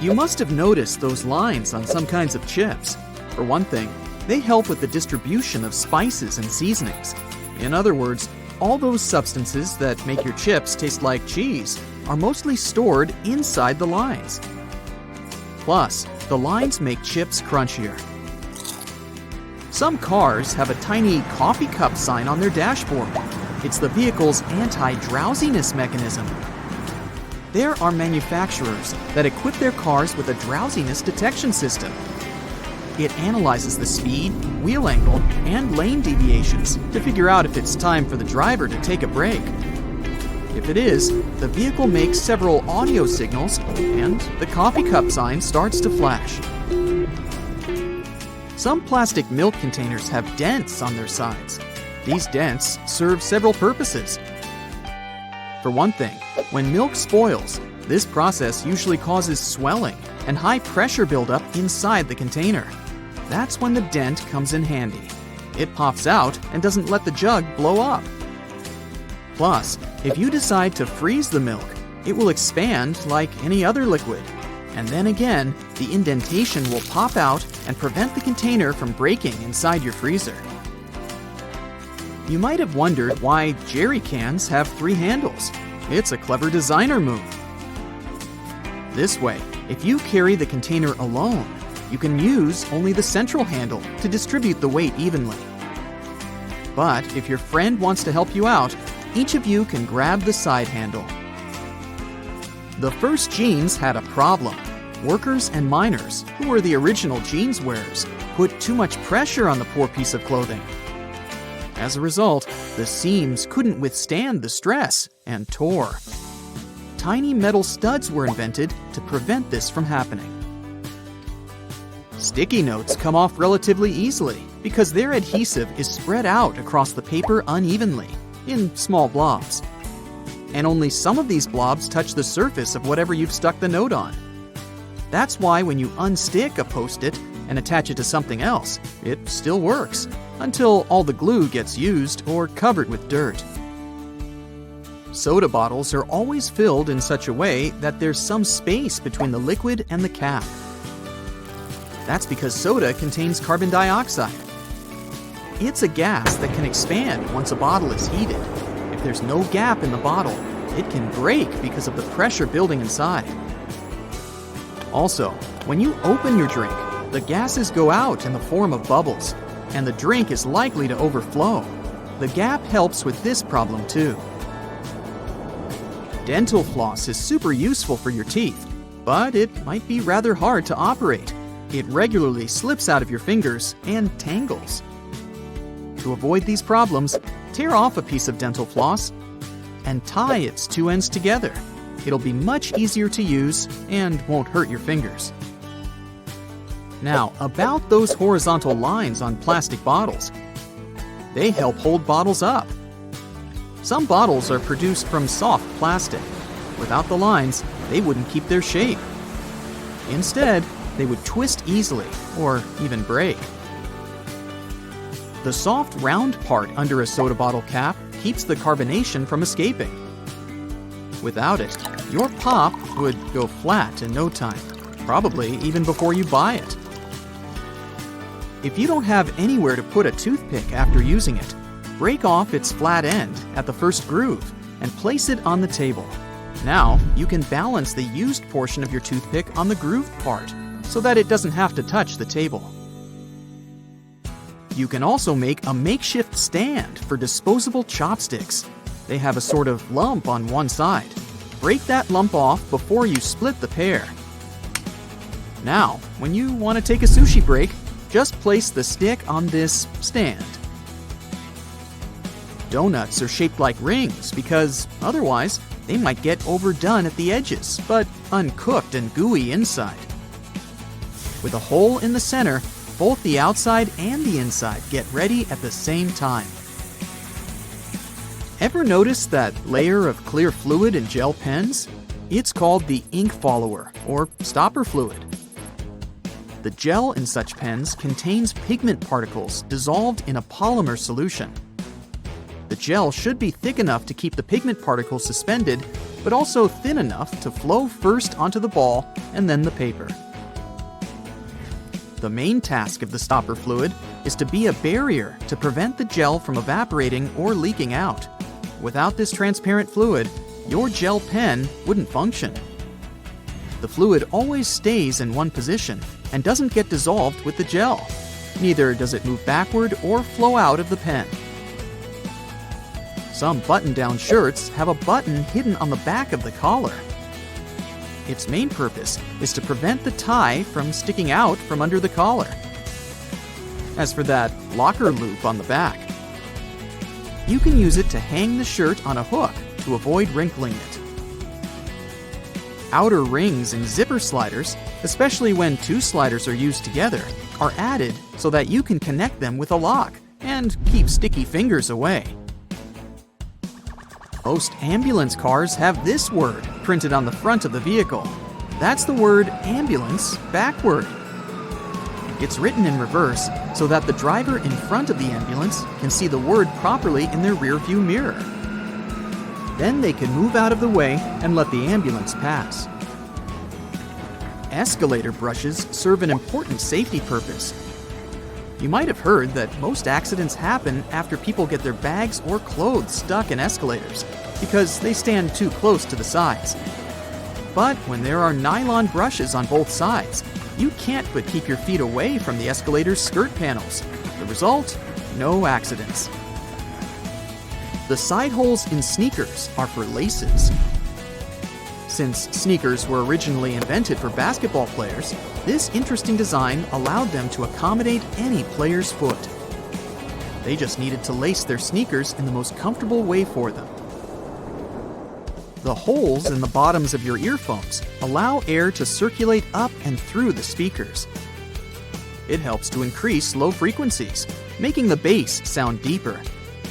You must have noticed those lines on some kinds of chips. For one thing, they help with the distribution of spices and seasonings. In other words, all those substances that make your chips taste like cheese are mostly stored inside the lines. Plus, the lines make chips crunchier. Some cars have a tiny coffee cup sign on their dashboard. It's the vehicle's anti-drowsiness mechanism. There are manufacturers that equip their cars with a drowsiness detection system. It analyzes the speed, wheel angle, and lane deviations to figure out if it's time for the driver to take a break. If it is, the vehicle makes several audio signals and the coffee cup sign starts to flash. Some plastic milk containers have dents on their sides. These dents serve several purposes. For one thing, when milk spoils, this process usually causes swelling and high pressure buildup inside the container. That's when the dent comes in handy. It pops out and doesn't let the jug blow up. Plus, if you decide to freeze the milk, it will expand like any other liquid. And then again, the indentation will pop out and prevent the container from breaking inside your freezer. You might have wondered why jerry cans have 3 handles. It's a clever designer move. This way, if you carry the container alone, you can use only the central handle to distribute the weight evenly. But if your friend wants to help you out, each of you can grab the side handle. The first jeans had a problem. Workers and miners, who were the original jeans wearers, put too much pressure on the poor piece of clothing. As a result, the seams couldn't withstand the stress and tore. Tiny metal studs were invented to prevent this from happening. Sticky notes come off relatively easily because their adhesive is spread out across the paper unevenly, in small blobs. And only some of these blobs touch the surface of whatever you've stuck the note on. That's why when you unstick a Post-it and attach it to something else, it still works, until all the glue gets used or covered with dirt. Soda bottles are always filled in such a way that there's some space between the liquid and the cap. That's because soda contains carbon dioxide. It's a gas that can expand once a bottle is heated. If there's no gap in the bottle, it can break because of the pressure building inside. Also, when you open your drink, the gases go out in the form of bubbles, and the drink is likely to overflow. The gap helps with this problem too. Dental floss is super useful for your teeth, but it might be rather hard to operate. It regularly slips out of your fingers and tangles. To avoid these problems, tear off a piece of dental floss and tie its 2 ends together. It'll be much easier to use and won't hurt your fingers. Now, about those horizontal lines on plastic bottles. They help hold bottles up. Some bottles are produced from soft plastic. Without the lines, they wouldn't keep their shape. Instead, they would twist easily or even break. The soft round part under a soda bottle cap keeps the carbonation from escaping. Without it, your pop would go flat in no time, probably even before you buy it. If you don't have anywhere to put a toothpick after using it, break off its flat end at the first groove and place it on the table. Now, you can balance the used portion of your toothpick on the grooved part so that it doesn't have to touch the table. You can also make a makeshift stand for disposable chopsticks. They have a sort of lump on one side. Break that lump off before you split the pair. Now, when you want to take a sushi break, just place the stick on this stand. Donuts are shaped like rings because otherwise they might get overdone at the edges, but uncooked and gooey inside. With a hole in the center, both the outside and the inside get ready at the same time. Ever notice that layer of clear fluid in gel pens? It's called the ink follower or stopper fluid. The gel in such pens contains pigment particles dissolved in a polymer solution. The gel should be thick enough to keep the pigment particles suspended, but also thin enough to flow first onto the ball and then the paper. The main task of the stopper fluid is to be a barrier to prevent the gel from evaporating or leaking out. Without this transparent fluid, your gel pen wouldn't function. The fluid always stays in one position and doesn't get dissolved with the gel. Neither does it move backward or flow out of the pen. Some button-down shirts have a button hidden on the back of the collar. Its main purpose is to prevent the tie from sticking out from under the collar. As for that locker loop on the back, you can use it to hang the shirt on a hook to avoid wrinkling it. Outer rings in zipper sliders, especially when two sliders are used together, are added so that you can connect them with a lock and keep sticky fingers away. Most ambulance cars have this word printed on the front of the vehicle. That's the word ambulance backward. It's written in reverse so that the driver in front of the ambulance can see the word properly in their rearview mirror. Then they can move out of the way and let the ambulance pass. Escalator brushes serve an important safety purpose. You might have heard that most accidents happen after people get their bags or clothes stuck in escalators because they stand too close to the sides. But when there are nylon brushes on both sides, you can't but keep your feet away from the escalator's skirt panels. The result? No accidents. The side holes in sneakers are for laces. Since sneakers were originally invented for basketball players, this interesting design allowed them to accommodate any player's foot. They just needed to lace their sneakers in the most comfortable way for them. The holes in the bottoms of your earphones allow air to circulate up and through the speakers. It helps to increase low frequencies, making the bass sound deeper.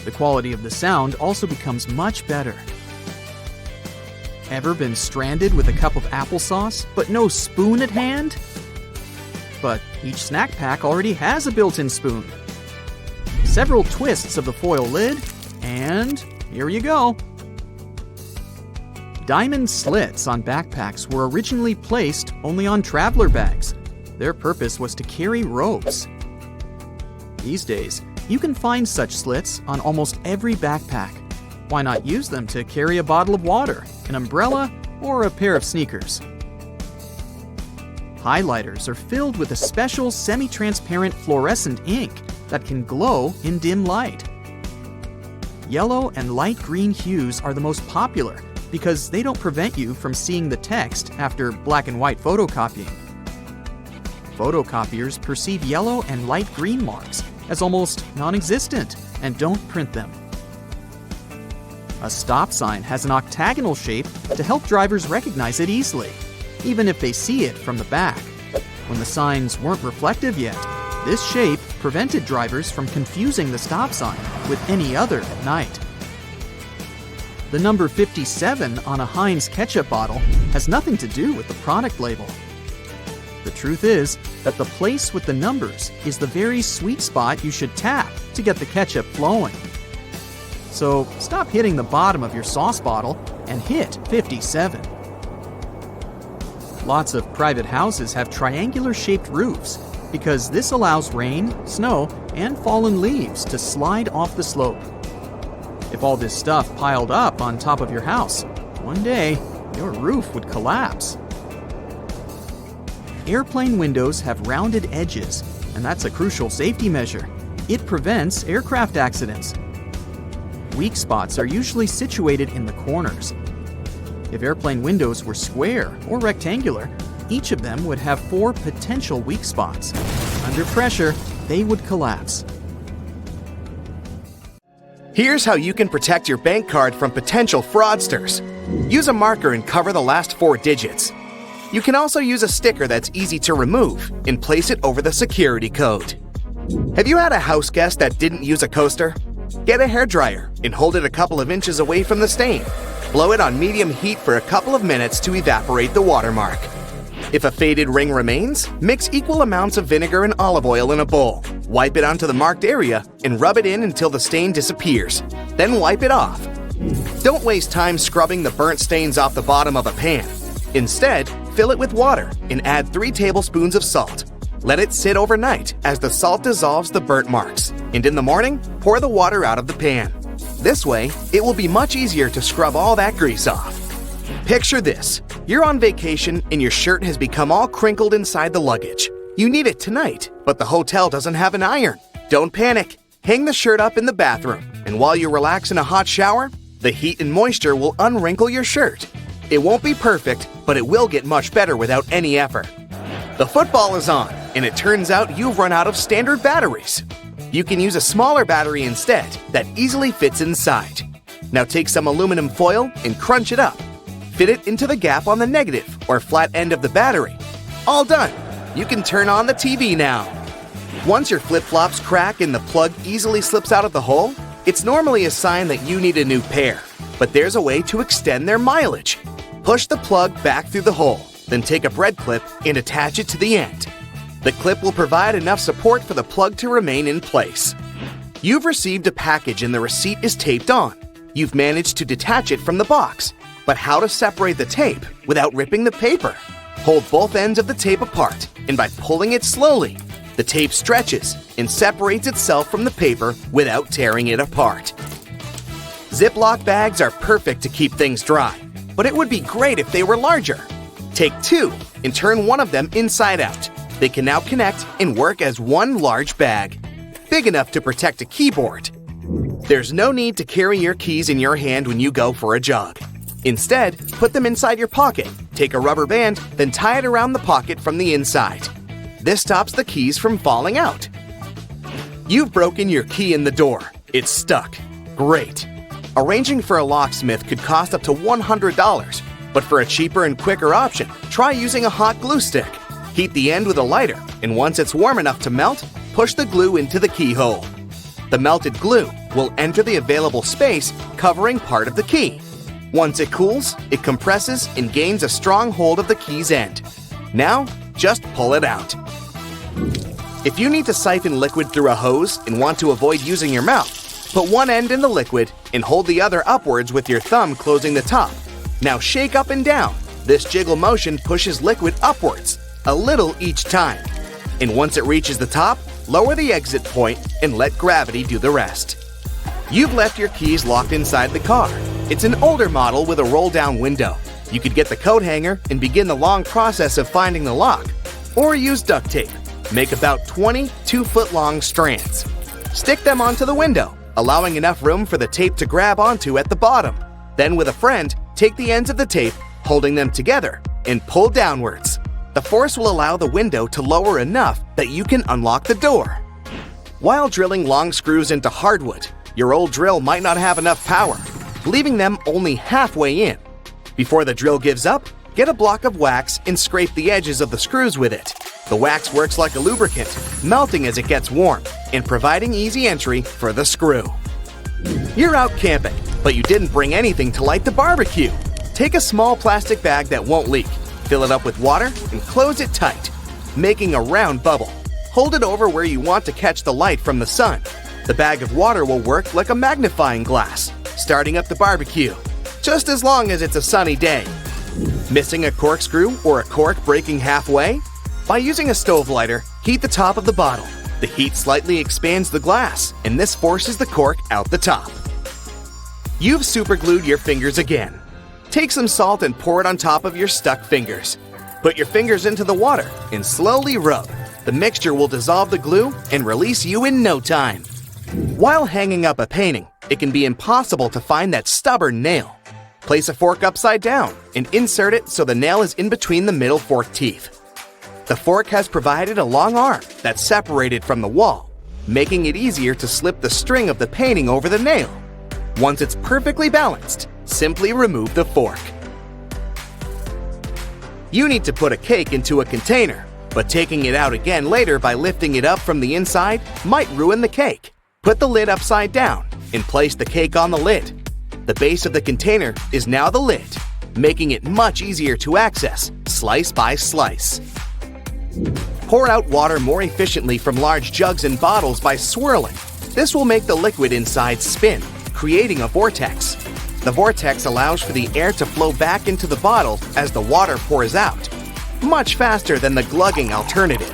The quality of the sound also becomes much better. Ever been stranded with a cup of applesauce, but no spoon at hand? But each snack pack already has a built-in spoon. Several twists of the foil lid, and here you go. Diamond slits on backpacks were originally placed only on traveler bags. Their purpose was to carry ropes. These days, you can find such slits on almost every backpack. Why not use them to carry a bottle of water, an umbrella, or a pair of sneakers? Highlighters are filled with a special semi-transparent fluorescent ink that can glow in dim light. Yellow and light green hues are the most popular because they don't prevent you from seeing the text after black and white photocopying. Photocopiers perceive yellow and light green marks as almost non-existent and don't print them. A stop sign has an octagonal shape to help drivers recognize it easily, even if they see it from the back. When the signs weren't reflective yet, this shape prevented drivers from confusing the stop sign with any other at night. The number 57 on a Heinz ketchup bottle has nothing to do with the product label. The truth is that the place with the numbers is the very sweet spot you should tap to get the ketchup flowing. So stop hitting the bottom of your sauce bottle and hit 57. Lots of private houses have triangular-shaped roofs because this allows rain, snow, and fallen leaves to slide off the slope. If all this stuff piled up on top of your house, one day your roof would collapse. Airplane windows have rounded edges, and that's a crucial safety measure. It prevents aircraft accidents. Weak spots are usually situated in the corners. If airplane windows were square or rectangular, each of them would have 4 potential weak spots. Under pressure, they would collapse. Here's how you can protect your bank card from potential fraudsters. Use a marker and cover the last 4 digits. You can also use a sticker that's easy to remove and place it over the security code. Have you had a house guest that didn't use a coaster? Get a hairdryer and hold it a couple of inches away from the stain. Blow it on medium heat for a couple of minutes to evaporate the watermark. If a faded ring remains, mix equal amounts of vinegar and olive oil in a bowl. Wipe it onto the marked area and rub it in until the stain disappears. Then wipe it off. Don't waste time scrubbing the burnt stains off the bottom of a pan. Instead, fill it with water and add 3 tablespoons of salt. Let it sit overnight as the salt dissolves the burnt marks, and in the morning, pour the water out of the pan. This way, it will be much easier to scrub all that grease off. Picture this. You're on vacation and your shirt has become all crinkled inside the luggage. You need it tonight, but the hotel doesn't have an iron. Don't panic. Hang the shirt up in the bathroom, and while you relax in a hot shower, the heat and moisture will unwrinkle your shirt. It won't be perfect, but it will get much better without any effort. The football is on, and it turns out you've run out of standard batteries. You can use a smaller battery instead that easily fits inside. Now take some aluminum foil and crunch it up. Fit it into the gap on the negative or flat end of the battery. All done! You can turn on the TV now. Once your flip-flops crack and the plug easily slips out of the hole, it's normally a sign that you need a new pair. But there's a way to extend their mileage. Push the plug back through the hole, then take a bread clip and attach it to the end. The clip will provide enough support for the plug to remain in place. You've received a package and the receipt is taped on. You've managed to detach it from the box. But how to separate the tape without ripping the paper? Hold both ends of the tape apart, and by pulling it slowly, the tape stretches and separates itself from the paper without tearing it apart. Ziploc bags are perfect to keep things dry, but it would be great if they were larger. Take 2 and turn one of them inside out. They can now connect and work as one large bag, big enough to protect a keyboard. There's no need to carry your keys in your hand when you go for a jog. Instead, put them inside your pocket, take a rubber band, then tie it around the pocket from the inside. This stops the keys from falling out. You've broken your key in the door. It's stuck. Great. Arranging for a locksmith could cost up to $100, but for a cheaper and quicker option, try using a hot glue stick. Heat the end with a lighter, and once it's warm enough to melt, push the glue into the keyhole. The melted glue will enter the available space, covering part of the key. Once it cools, it compresses and gains a strong hold of the key's end. Now, just pull it out. If you need to siphon liquid through a hose and want to avoid using your mouth, put one end in the liquid and hold the other upwards with your thumb closing the top. Now shake up and down. This jiggle motion pushes liquid upwards, a little each time. And once it reaches the top, lower the exit point and let gravity do the rest. You've left your keys locked inside the car. It's an older model with a roll-down window. You could get the coat hanger and begin the long process of finding the lock. Or use duct tape. Make about 20 2-foot-long strands. Stick them onto the window, allowing enough room for the tape to grab onto at the bottom. Then with a friend, take the ends of the tape, holding them together, and pull downwards. The force will allow the window to lower enough that you can unlock the door. While drilling long screws into hardwood, your old drill might not have enough power, leaving them only halfway in. Before the drill gives up, get a block of wax and scrape the edges of the screws with it. The wax works like a lubricant, melting as it gets warm and providing easy entry for the screw. You're out camping, but you didn't bring anything to light the barbecue. Take a small plastic bag that won't leak, fill it up with water, and close it tight, making a round bubble. Hold it over where you want to catch the light from the sun. The bag of water will work like a magnifying glass, starting up the barbecue, just as long as it's a sunny day. Missing a corkscrew or a cork breaking halfway? By using a stove lighter, heat the top of the bottle. The heat slightly expands the glass, and this forces the cork out the top. You've superglued your fingers again. Take some salt and pour it on top of your stuck fingers. Put your fingers into the water and slowly rub. The mixture will dissolve the glue and release you in no time. While hanging up a painting, it can be impossible to find that stubborn nail. Place a fork upside down and insert it so the nail is in between the middle fork teeth. The fork has provided a long arm that's separated from the wall, making it easier to slip the string of the painting over the nail. Once it's perfectly balanced, simply remove the fork. You need to put a cake into a container, but taking it out again later by lifting it up from the inside might ruin the cake. Put the lid upside down and place the cake on the lid. The base of the container is now the lid, making it much easier to access, slice by slice. Pour out water more efficiently from large jugs and bottles by swirling. This will make the liquid inside spin, creating a vortex. The vortex allows for the air to flow back into the bottle as the water pours out, much faster than the glugging alternative.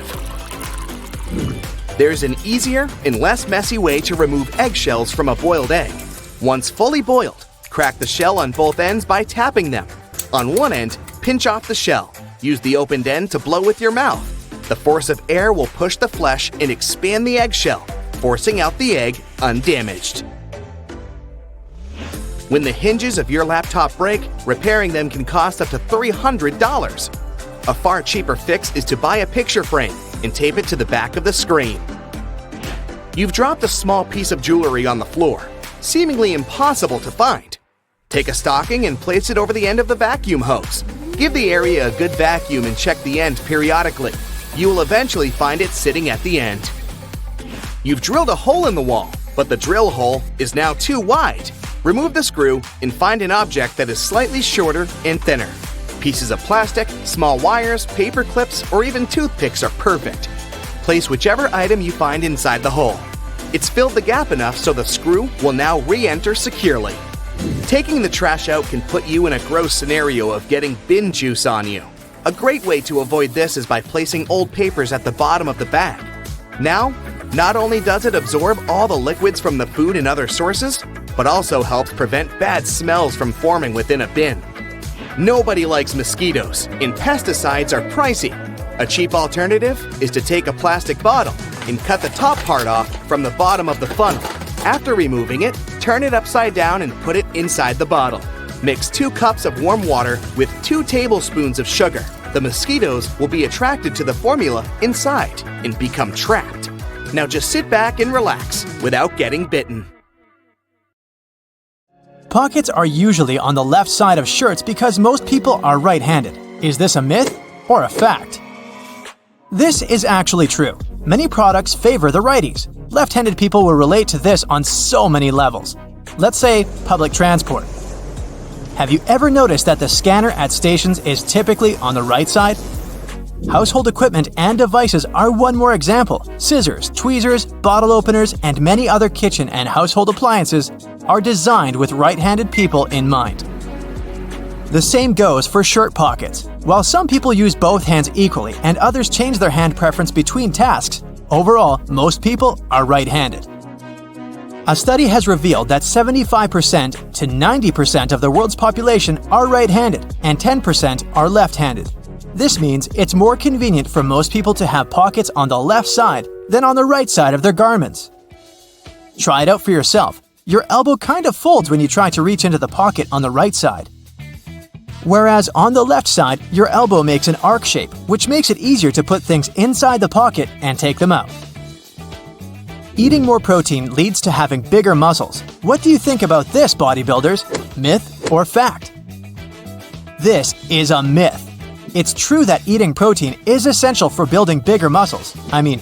There's an easier and less messy way to remove eggshells from a boiled egg. Once fully boiled, crack the shell on both ends by tapping them. On one end, pinch off the shell. Use the opened end to blow with your mouth. The force of air will push the flesh and expand the eggshell, forcing out the egg undamaged. When the hinges of your laptop break, repairing them can cost up to $300. A far cheaper fix is to buy a picture frame and tape it to the back of the screen. You've dropped a small piece of jewelry on the floor, seemingly impossible to find. Take a stocking and place it over the end of the vacuum hose. Give the area a good vacuum and check the end periodically. You will eventually find it sitting at the end. You've drilled a hole in the wall, but the drill hole is now too wide. Remove the screw and find an object that is slightly shorter and thinner. Pieces of plastic, small wires, paper clips, or even toothpicks are perfect. Place whichever item you find inside the hole. It's filled the gap enough so the screw will now re-enter securely. Taking the trash out can put you in a gross scenario of getting bin juice on you. A great way to avoid this is by placing old papers at the bottom of the bag. Now, not only does it absorb all the liquids from the food and other sources, but also helps prevent bad smells from forming within a bin. Nobody likes mosquitoes, and pesticides are pricey. A cheap alternative is to take a plastic bottle and cut the top part off from the bottom of the funnel. After removing it, turn it upside down and put it inside the bottle. Mix 2 cups of warm water with 2 tablespoons of sugar. The mosquitoes will be attracted to the formula inside and become trapped. Now just sit back and relax without getting bitten. Pockets are usually on the left side of shirts because most people are right-handed. Is this a myth or a fact? This is actually true. Many products favor the righties. Left-handed people will relate to this on so many levels. Let's say public transport. Have you ever noticed that the scanner at stations is typically on the right side? Household equipment and devices are one more example. Scissors, tweezers, bottle openers, and many other kitchen and household appliances are designed with right-handed people in mind. The same goes for shirt pockets. While some people use both hands equally and others change their hand preference between tasks, overall, most people are right-handed. A study has revealed that 75% to 90% of the world's population are right-handed and 10% are left-handed. This means it's more convenient for most people to have pockets on the left side than on the right side of their garments. Try it out for yourself. Your elbow kind of folds when you try to reach into the pocket on the right side. Whereas on the left side, your elbow makes an arc shape, which makes it easier to put things inside the pocket and take them out. Eating more protein leads to having bigger muscles. What do you think about this, bodybuilders? Myth or fact? This is a myth. It's true that eating protein is essential for building bigger muscles.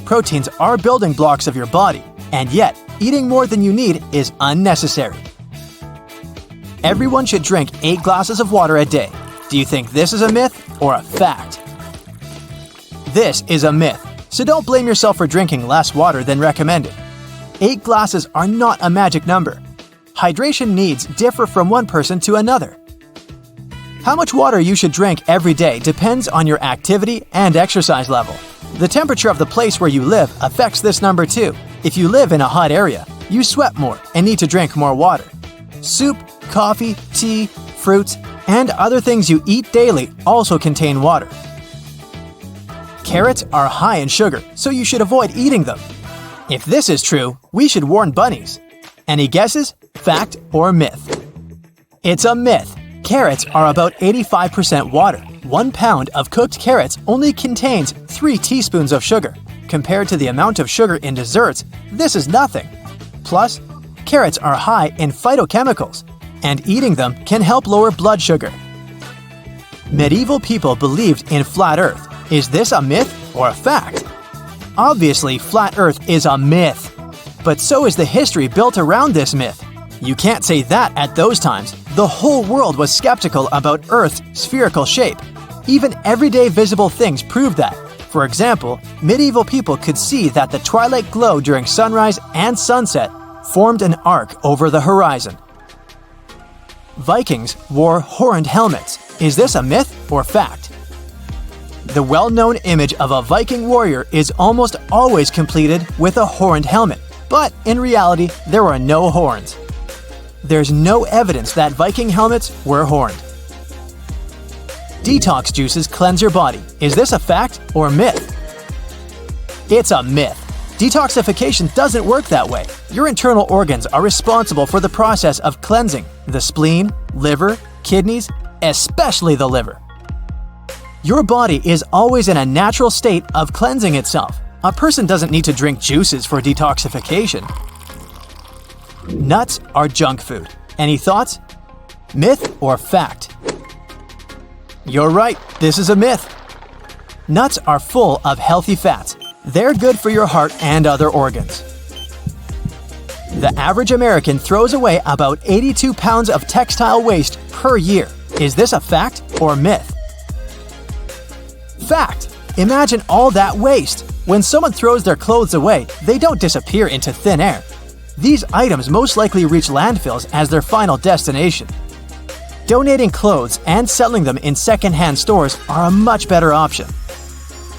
Proteins are building blocks of your body, and yet, eating more than you need is unnecessary. Everyone should drink 8 glasses of water a day. Do you think this is a myth or a fact? This is a myth, so don't blame yourself for drinking less water than recommended. 8 glasses are not a magic number. Hydration needs differ from one person to another. How much water you should drink every day depends on your activity and exercise level. The temperature of the place where you live affects this number too. If you live in a hot area, you sweat more and need to drink more water. Soup, coffee, tea, fruits, and other things you eat daily also contain water. Carrots are high in sugar, so you should avoid eating them. If this is true, we should warn bunnies. Any guesses? Fact or myth? It's a myth. Carrots are about 85% water. 1 pound of cooked carrots only contains 3 teaspoons of sugar. Compared to the amount of sugar in desserts, this is nothing. Plus, carrots are high in phytochemicals, and eating them can help lower blood sugar. Medieval people believed in flat Earth. Is this a myth or a fact? Obviously, flat Earth is a myth. But so is the history built around this myth. You can't say that at those times. The whole world was skeptical about Earth's spherical shape. Even everyday visible things proved that. For example, medieval people could see that the twilight glow during sunrise and sunset formed an arc over the horizon. Vikings wore horned helmets. Is this a myth or fact? The well-known image of a Viking warrior is almost always completed with a horned helmet, but in reality, there are no horns. There's no evidence that Viking helmets were horned. Detox juices cleanse your body. Is this a fact or myth? It's a myth. Detoxification doesn't work that way. Your internal organs are responsible for the process of cleansing: the spleen, liver, kidneys, especially the liver. Your body is always in a natural state of cleansing itself. A person doesn't need to drink juices for detoxification. Nuts are junk food. Any thoughts? Myth or fact? You're right, this is a myth. Nuts are full of healthy fats. They're good for your heart and other organs. The average American throws away about 82 pounds of textile waste per year. Is this a fact or myth? Fact! Imagine all that waste. When someone throws their clothes away, they don't disappear into thin air. These items most likely reach landfills as their final destination. Donating clothes and selling them in second-hand stores are a much better option.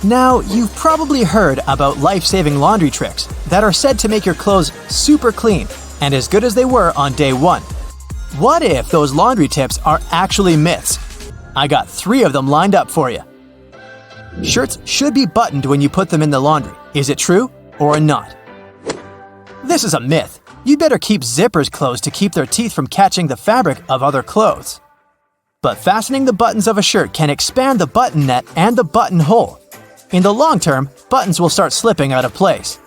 Now, you've probably heard about life-saving laundry tricks that are said to make your clothes super clean and as good as they were on day one. What if those laundry tips are actually myths? I got 3 of them lined up for you. Shirts should be buttoned when you put them in the laundry. Is it true or not? This is a myth. You'd better keep zippers closed to keep their teeth from catching the fabric of other clothes. But fastening the buttons of a shirt can expand the button net and the buttonhole. In the long term, buttons will start slipping out of place.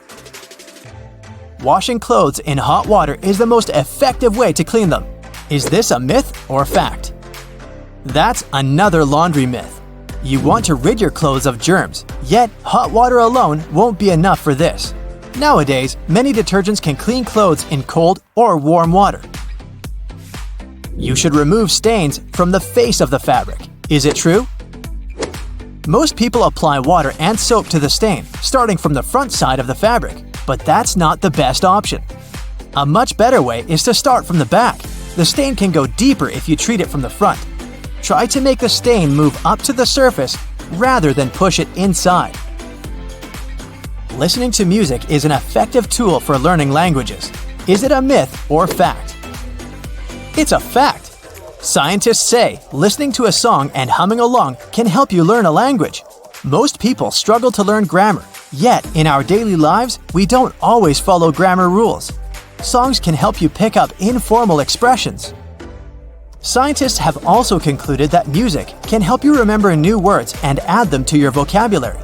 Washing clothes in hot water is the most effective way to clean them. Is this a myth or fact? That's another laundry myth. You want to rid your clothes of germs, yet hot water alone won't be enough for this. Nowadays, many detergents can clean clothes in cold or warm water. You should remove stains from the face of the fabric. Is it true? Most people apply water and soap to the stain, starting from the front side of the fabric, but that's not the best option. A much better way is to start from the back. The stain can go deeper if you treat it from the front. Try to make the stain move up to the surface rather than push it inside. Listening to music is an effective tool for learning languages. Is it a myth or fact? It's a fact. Scientists say listening to a song and humming along can help you learn a language. Most people struggle to learn grammar, yet in our daily lives, we don't always follow grammar rules. Songs can help you pick up informal expressions. Scientists have also concluded that music can help you remember new words and add them to your vocabulary.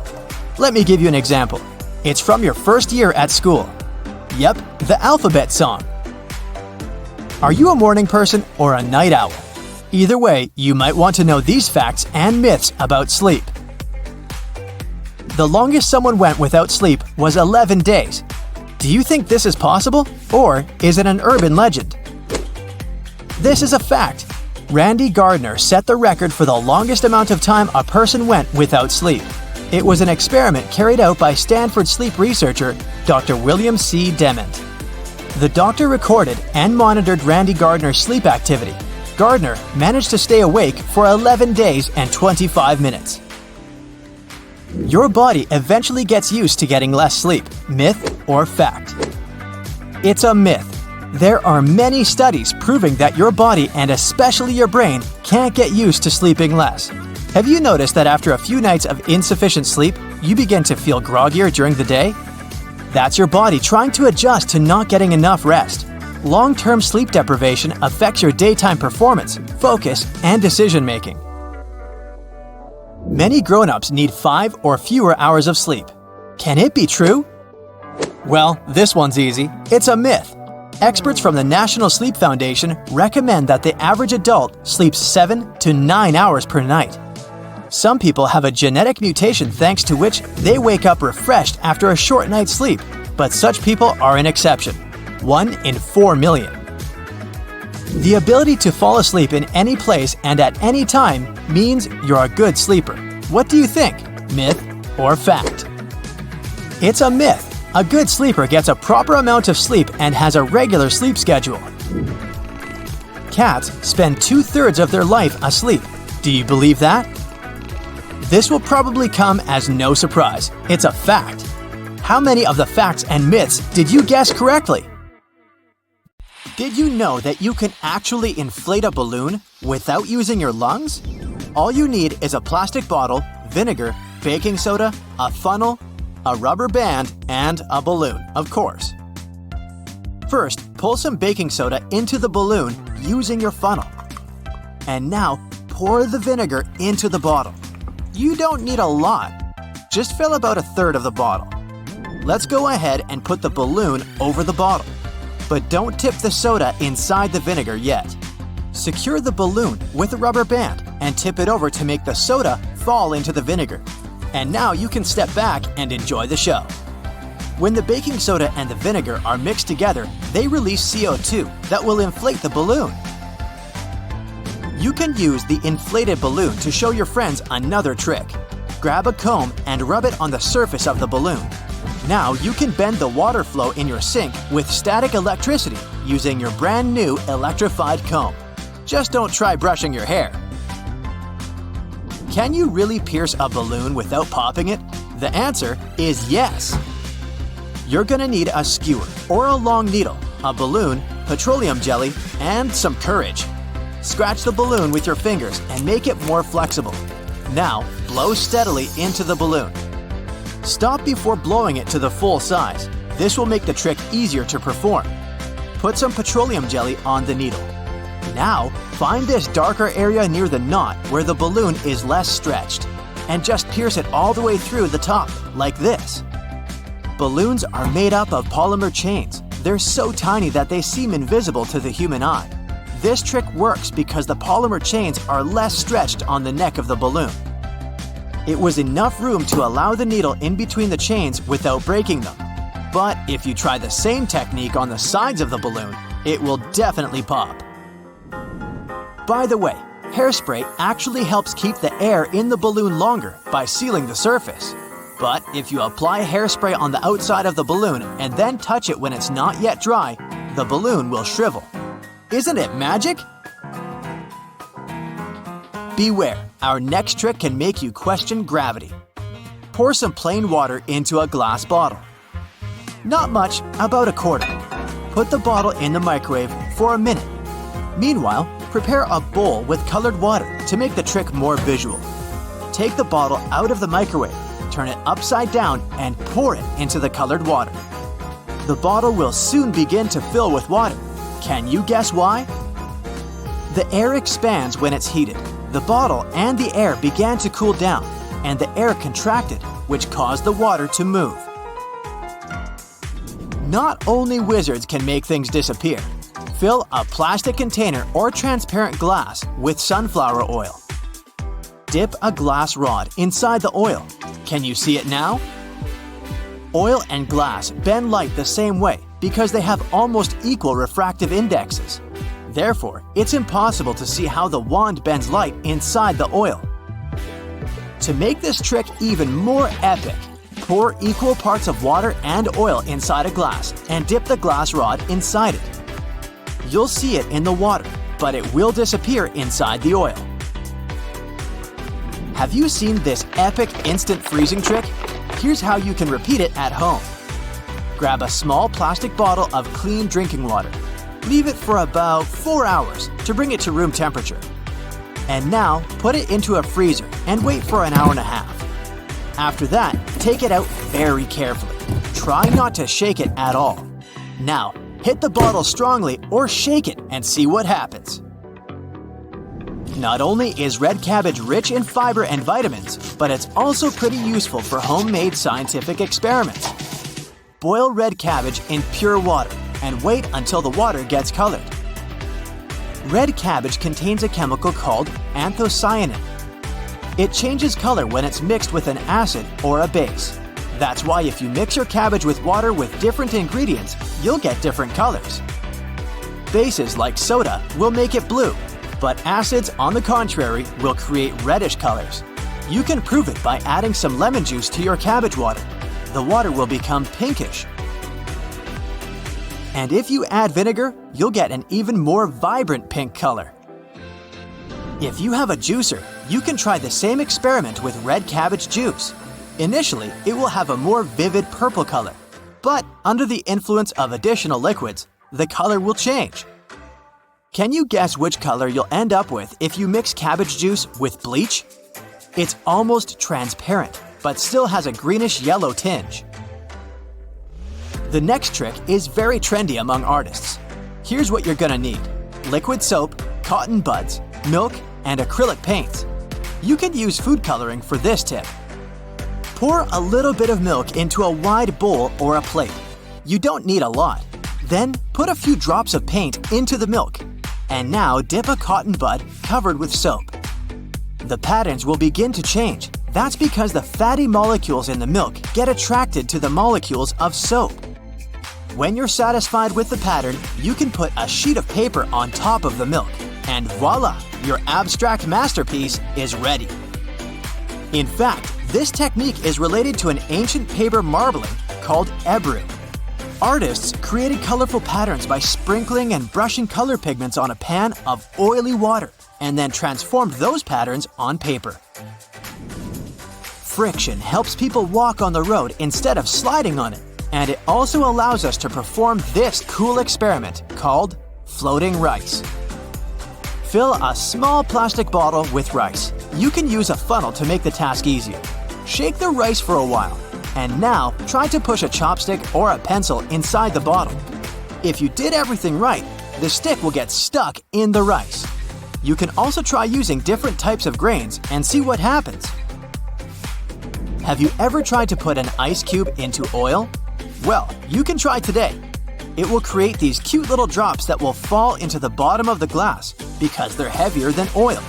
Let me give you an example. It's from your first year at school. Yep, the alphabet song. Are you a morning person or a night owl? Either way, you might want to know these facts and myths about sleep. The longest someone went without sleep was 11 days. Do you think this is possible, or is it an urban legend? This is a fact. Randy Gardner set the record for the longest amount of time a person went without sleep. It was an experiment carried out by Stanford sleep researcher Dr. William C. Dement. The doctor recorded and monitored Randy Gardner's sleep activity. Gardner managed to stay awake for 11 days and 25 minutes. Your body eventually gets used to getting less sleep. Myth or fact? It's a myth. There are many studies proving that your body and especially your brain can't get used to sleeping less. Have you noticed that after a few nights of insufficient sleep, you begin to feel groggier during the day? That's your body trying to adjust to not getting enough rest. Long-term sleep deprivation affects your daytime performance, focus, and decision-making. Many grown-ups need 5 or fewer hours of sleep. Can it be true? Well, this one's easy. It's a myth. Experts from the National Sleep Foundation recommend that the average adult sleeps 7 to 9 hours per night. Some people have a genetic mutation thanks to which they wake up refreshed after a short night's sleep, but such people are an exception. 1 in 4 million. The ability to fall asleep in any place and at any time means you're a good sleeper. What do you think? Myth or fact? It's a myth. A good sleeper gets a proper amount of sleep and has a regular sleep schedule. cats spend 2/3 of their life asleep. Do you believe that? This will probably come as no surprise. It's a fact. How many of the facts and myths did you guess correctly? Did you know that you can actually inflate a balloon without using your lungs? All you need is a plastic bottle, vinegar, baking soda, a funnel, a rubber band, and a balloon, of course. First, pull some baking soda into the balloon using your funnel. And now, pour the vinegar into the bottle. You don't need a lot. Just fill about 1/3 of the bottle. Let's go ahead and put the balloon over the bottle. But don't tip the soda inside the vinegar yet. Secure the balloon with a rubber band and tip it over to make the soda fall into the vinegar. And now you can step back and enjoy the show. When the baking soda and the vinegar are mixed together, they release CO2 that will inflate the balloon. You can use the inflated balloon to show your friends another trick. Grab a comb and rub it on the surface of the balloon. Now you can bend the water flow in your sink with static electricity using your brand new electrified comb. Just don't try brushing your hair. Can you really pierce a balloon without popping it? The answer is yes. You're gonna need a skewer or a long needle, a balloon, petroleum jelly, and some courage. Scratch the balloon with your fingers and make it more flexible. Now, blow steadily into the balloon. Stop before blowing it to the full size. This will make the trick easier to perform. Put some petroleum jelly on the needle. Now, find this darker area near the knot where the balloon is less stretched, and just pierce it all the way through the top, like this. Balloons are made up of polymer chains. They're so tiny that they seem invisible to the human eye. This trick works because the polymer chains are less stretched on the neck of the balloon. It was enough room to allow the needle in between the chains without breaking them. But if you try the same technique on the sides of the balloon, it will definitely pop. By the way, hairspray actually helps keep the air in the balloon longer by sealing the surface. But if you apply hairspray on the outside of the balloon and then touch it when it's not yet dry, the balloon will shrivel. Isn't it magic? Beware, our next trick can make you question gravity. Pour some plain water into a glass bottle. Not much, about 1/4. Put the bottle in the microwave for a minute. Meanwhile, prepare a bowl with colored water to make the trick more visual. Take the bottle out of the microwave, turn it upside down, and pour it into the colored water. The bottle will soon begin to fill with water. Can you guess why? The air expands when it's heated. The bottle and the air began to cool down, and the air contracted, which caused the water to move. Not only wizards can make things disappear. Fill a plastic container or transparent glass with sunflower oil. Dip a glass rod inside the oil. Can you see it now? Oil and glass bend light the same way because they have almost equal refractive indexes. Therefore, it's impossible to see how the wand bends light inside the oil. To make this trick even more epic, pour equal parts of water and oil inside a glass and dip the glass rod inside it. You'll see it in the water, but it will disappear inside the oil. Have you seen this epic instant freezing trick? Here's how you can repeat it at home. Grab a small plastic bottle of clean drinking water. Leave it for about 4 hours to bring it to room temperature. And now, put it into a freezer and wait for an hour and a half. After that, take it out very carefully. Try not to shake it at all. Now, hit the bottle strongly or shake it and see what happens. Not only is red cabbage rich in fiber and vitamins, but it's also pretty useful for homemade scientific experiments. Boil red cabbage in pure water and wait until the water gets colored. Red cabbage contains a chemical called anthocyanin. It changes color when it's mixed with an acid or a base. That's why if you mix your cabbage with water with different ingredients, you'll get different colors. Bases like soda will make it blue, but acids, on the contrary, will create reddish colors. You can prove it by adding some lemon juice to your cabbage water. The water will become pinkish. And if you add vinegar, you'll get an even more vibrant pink color. If you have a juicer, you can try the same experiment with red cabbage juice. Initially, it will have a more vivid purple color, but under the influence of additional liquids, the color will change. Can you guess which color you'll end up with if you mix cabbage juice with bleach? It's almost transparent, but still has a greenish-yellow tinge. The next trick is very trendy among artists. Here's what you're gonna need: liquid soap, cotton buds, milk, and acrylic paints. You can use food coloring for this tip. Pour a little bit of milk into a wide bowl or a plate. You don't need a lot. Then put a few drops of paint into the milk. And now dip a cotton bud covered with soap. The patterns will begin to change. That's because the fatty molecules in the milk get attracted to the molecules of soap. When you're satisfied with the pattern, you can put a sheet of paper on top of the milk. And voila! Your abstract masterpiece is ready. In fact, this technique is related to an ancient paper marbling called ebru. Artists created colorful patterns by sprinkling and brushing color pigments on a pan of oily water, and then transformed those patterns on paper. Friction helps people walk on the road instead of sliding on it, and it also allows us to perform this cool experiment called floating rice. Fill a small plastic bottle with rice. You can use a funnel to make the task easier. Shake the rice for a while, and now try to push a chopstick or a pencil inside the bottle. If you did everything right, the stick will get stuck in the rice. You can also try using different types of grains and see what happens. Have you ever tried to put an ice cube into oil? Well, you can try today. It will create these cute little drops that will fall into the bottom of the glass because they're heavier than oil.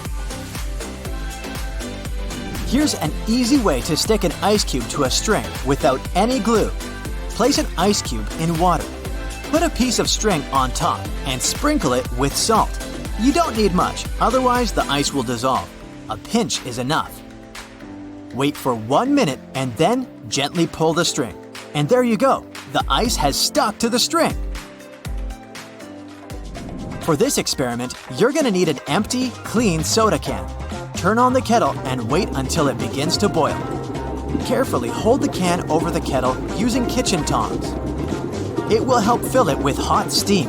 Here's an easy way to stick an ice cube to a string without any glue. Place an ice cube in water. Put a piece of string on top and sprinkle it with salt. You don't need much, otherwise the ice will dissolve. A pinch is enough. Wait for 1 minute and then gently pull the string. And there you go, the ice has stuck to the string. For this experiment, you're gonna need an empty, clean soda can. Turn on the kettle and wait until it begins to boil. Carefully hold the can over the kettle using kitchen tongs. It will help fill it with hot steam.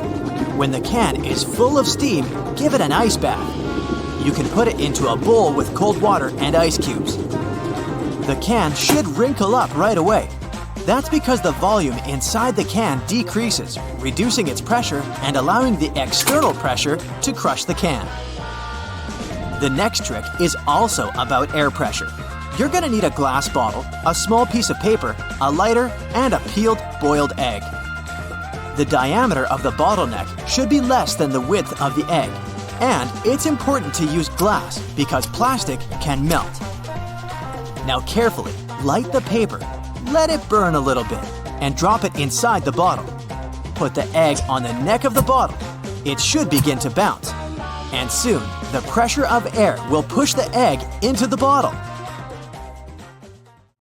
When the can is full of steam, give it an ice bath. You can put it into a bowl with cold water and ice cubes. The can should wrinkle up right away. That's because the volume inside the can decreases, reducing its pressure and allowing the external pressure to crush the can. The next trick is also about air pressure. You're gonna need a glass bottle, a small piece of paper, a lighter, and a peeled boiled egg. The diameter of the bottleneck should be less than the width of the egg, and it's important to use glass because plastic can melt. Now carefully light the paper. Let it burn a little bit and drop it inside the bottle. Put the egg on the neck of the bottle. It should begin to bounce. And soon, the pressure of air will push the egg into the bottle.